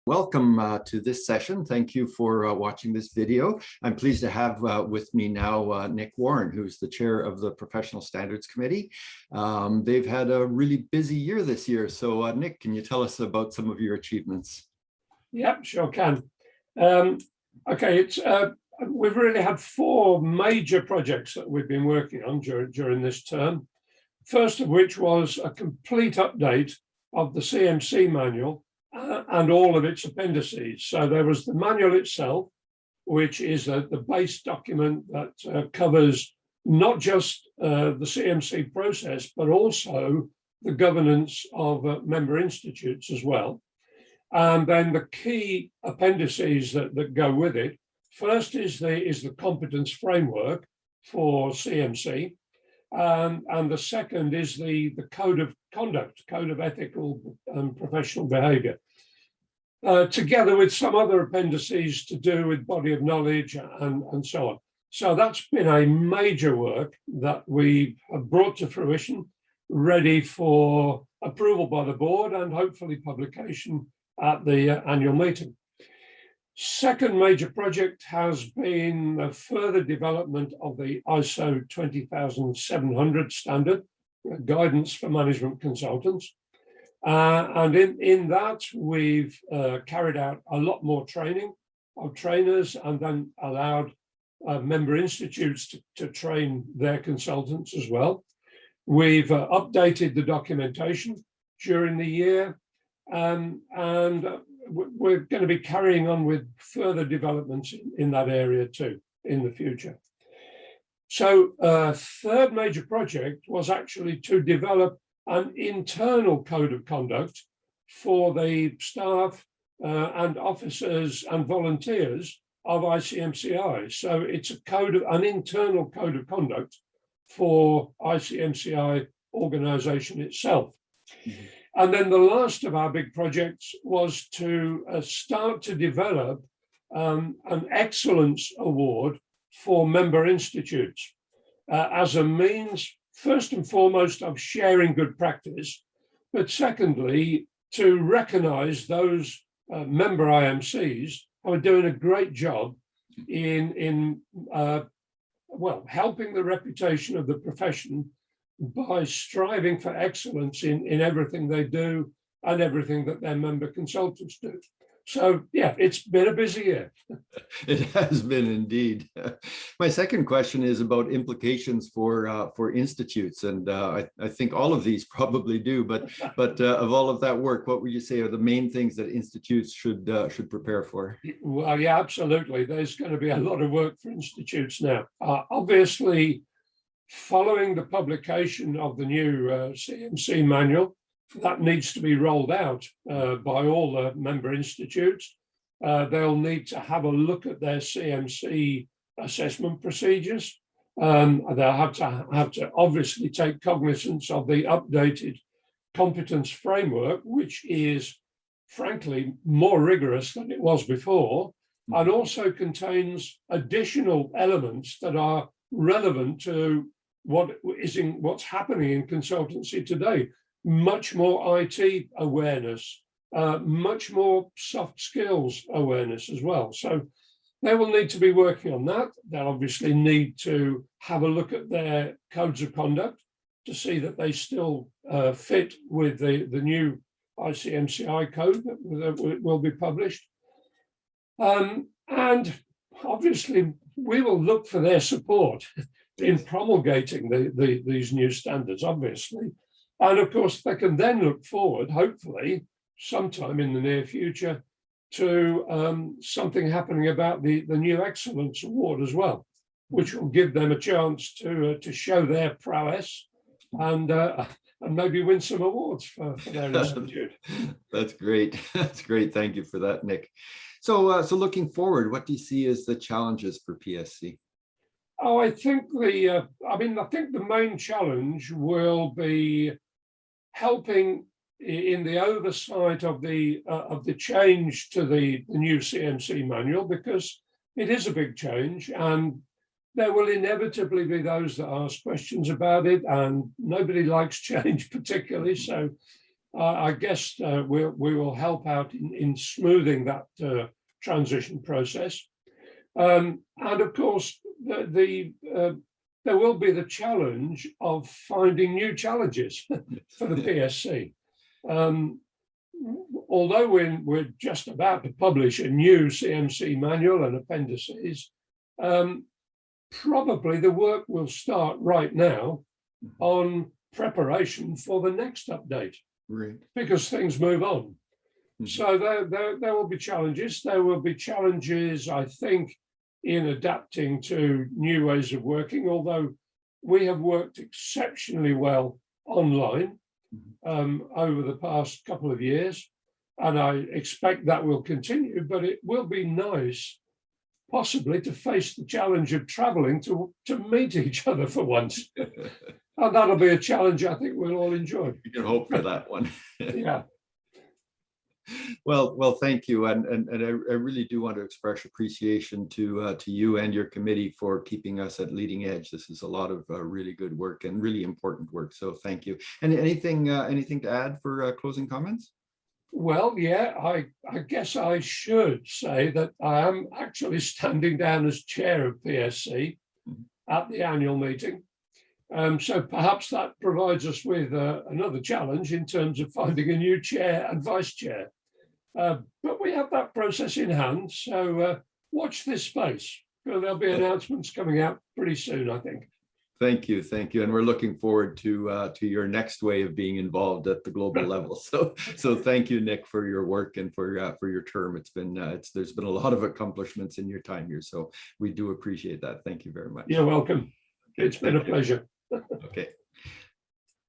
Welcome to this session. Thank you for watching this video. I'm pleased to have with me now Nick Warren, who's the chair of the Professional Standards Committee. They've had a really busy year this year. So Nick, can you tell us about some of your achievements? Yeah, sure can. Okay, we've really had four major projects that we've been working on during this term. First of which was a complete update of the Cmc Manual and all of its appendices. So there was the manual itself, which is the base document that covers not just the CMC process, but also the governance of member institutes as well. And then the key appendices that go with it. First is the competence framework for CMC. And the second is the code of conduct, code of ethical and professional behavior, together with some other appendices to do with body of knowledge and so on. So that's been a major work that we have brought to fruition, ready for approval by the board and hopefully publication at the annual meeting. Second major project has been the further development of the ISO 20700 standard, guidance for management consultants. And in that, we've carried out a lot more training of trainers and then allowed member institutes to train their consultants as well. We've updated the documentation during the year, and we're going to be carrying on with further developments in that area too in the future. So third major project was actually to develop an internal code of conduct for the staff and officers and volunteers of ICMCI. So it's an internal code of conduct for ICMCI organization itself. Mm-hmm. And then the last of our big projects was to start to develop an excellence award for member institutes as a means, first and foremost, of sharing good practice, but secondly, to recognize those member IMCs who are doing a great job in helping the reputation of the profession by striving for excellence in everything they do and everything that their member consultants do. So yeah, it's been a busy year. It has been indeed. My second question is about implications for institutes, and I think all of these probably do. But of all of that work, what would you say are the main things that institutes should prepare for? Well, yeah, absolutely. There's going to be a lot of work for institutes now. Obviously, following the publication of the new CMC Manual, that needs to be rolled out by all the member institutes. They'll need to have a look at their CMC assessment procedures. They'll have to obviously take cognizance of the updated competence framework, which is frankly more rigorous than it was before, and also contains additional elements that are relevant to what's happening in consultancy today. Much more IT awareness, much more soft skills awareness as well. So they will need to be working on that. They'll obviously need to have a look at their codes of conduct to see that they still fit with the new ICMCI code that will be published. And obviously, we will look for their support in promulgating these new standards, obviously. And of course, they can then look forward, hopefully, sometime in the near future, to something happening about the new Excellence Award as well, which will give them a chance to show their prowess and maybe win some awards for their institute. That's great. That's great. Thank you for that, Nick. So looking forward, what do you see as the challenges for PSC? Oh, I think the main challenge will be helping in the oversight of the change to the new CMC manual, because it is a big change, and there will inevitably be those that ask questions about it, and nobody likes change particularly. So I guess we will help out in smoothing that transition process. And of course, there will be the challenge of finding new challenges for the PSC. Although we're just about to publish a new CMC manual and appendices, probably the work will start right now on preparation for the next update, Right. because things move on. So there will be challenges. There will be challenges, I think, in adapting to new ways of working, although we have worked exceptionally well online over the past couple of years, and I expect that will continue, but it will be nice possibly to face the challenge of traveling to meet each other for once. And that'll be a challenge I think we'll all enjoy. You can hope for that one. Yeah. Well, thank you, and I really do want to express appreciation to you and your committee for keeping us at leading edge. This is a lot of really good work and really important work. So thank you. And anything to add for closing comments? Well, yeah, I guess I should say that I am actually standing down as chair of PSC at the annual meeting. So perhaps that provides us with another challenge in terms of finding a new chair and vice chair. But we have that process in hand, so watch this space. There'll be announcements coming out pretty soon, I think. Thank you, and we're looking forward to your next way of being involved at the global level. So thank you, Nick, for your work and for your term. It's been there's been a lot of accomplishments in your time here, so we do appreciate that. Thank you very much. You're welcome. Okay, it's been a pleasure. Okay.